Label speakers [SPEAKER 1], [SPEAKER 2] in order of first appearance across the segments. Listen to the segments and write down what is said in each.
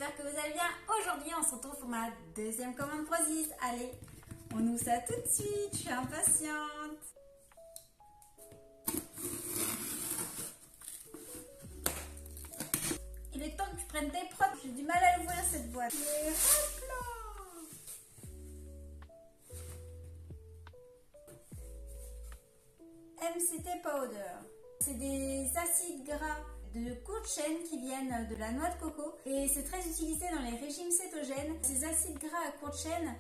[SPEAKER 1] j'espère que vous allez bien. Aujourd'hui, on se retrouve pour ma deuxième commande Prozis. Allez, on ouvre ça tout de suite, je suis impatiente. Il est temps que je prenne des prods, j'ai du mal à ouvrir cette boîte. Mais hop là! MCT Powder. C'est des acides gras de courte chaîne qui viennent de la noix de coco et c'est très utilisé dans les régimes cétogènes. Ces acides gras à courte chaîne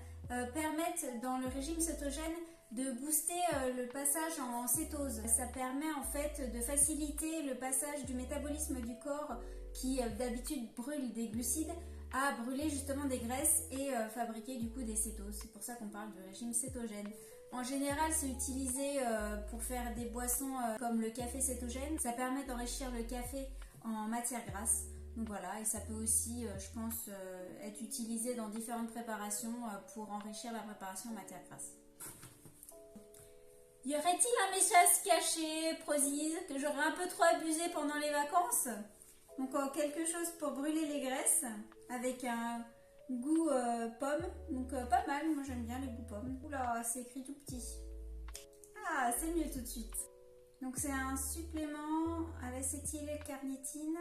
[SPEAKER 1] permettent dans le régime cétogène de booster le passage en cétose. Ça permet en fait de faciliter le passage du métabolisme du corps qui d'habitude brûle des glucides à brûler justement des graisses et fabriquer du coup des cétoses. C'est pour ça qu'on parle de régime cétogène. En général, c'est utilisé pour faire des boissons comme le café cétogène. Ça permet d'enrichir le café en matière grasse. Donc voilà, et ça peut aussi, je pense, être utilisé dans différentes préparations pour enrichir la préparation en matière grasse. Y aurait-il un message caché, Prozis, que j'aurais un peu trop abusé pendant les vacances? Donc quelque chose pour brûler les graisses avec un goût pomme, donc pas mal, moi j'aime bien les goûts pommes. Oula, c'est écrit tout petit. Ah, c'est mieux tout de suite. Donc c'est un supplément à l'acétylcarnitine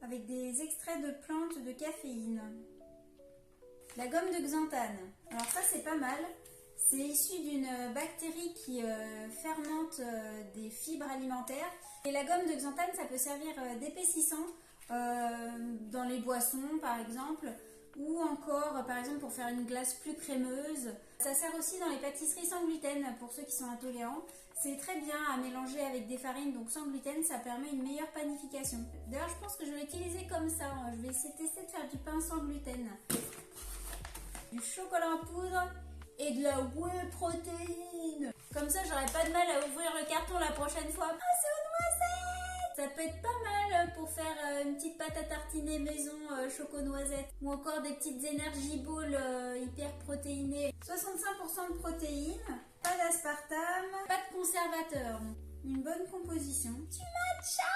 [SPEAKER 1] avec des extraits de plantes de caféine. La gomme de xanthane, alors ça c'est pas mal. C'est issu d'une bactérie qui fermente des fibres alimentaires. Et la gomme de xanthane, ça peut servir d'épaississant dans les boissons par exemple, ou encore par exemple pour faire une glace plus crémeuse. Ça sert aussi dans les pâtisseries sans gluten pour ceux qui sont intolérants. C'est très bien à mélanger avec des farines, donc sans gluten, ça permet une meilleure panification. D'ailleurs, je pense que je vais l'utiliser comme ça. Je vais essayer de tester de faire du pain sans gluten. Du chocolat en poudre et de la whey protéine. Comme ça, j'aurai pas de mal à ouvrir le carton la prochaine fois. Ah, c'est aux noisettes! Ça peut être pas mal pour faire une petite pâte à tartiner maison choco-noisette. Ou encore des petites énergie balls hyper protéinées. 65% de protéines, pas d'aspartame, pas de conservateur. Une bonne composition. Du matcha!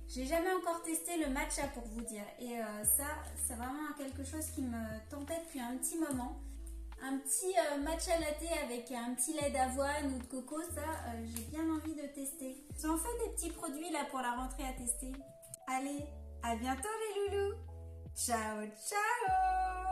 [SPEAKER 1] J'ai jamais encore testé le matcha pour vous dire. Et ça, c'est vraiment quelque chose qui me tentait depuis un petit moment. Un petit matcha latte avec un petit lait d'avoine ou de coco, ça j'ai bien envie de tester. J'en fais des petits produits là pour la rentrée à tester. Allez, à bientôt les loulous. Ciao, ciao!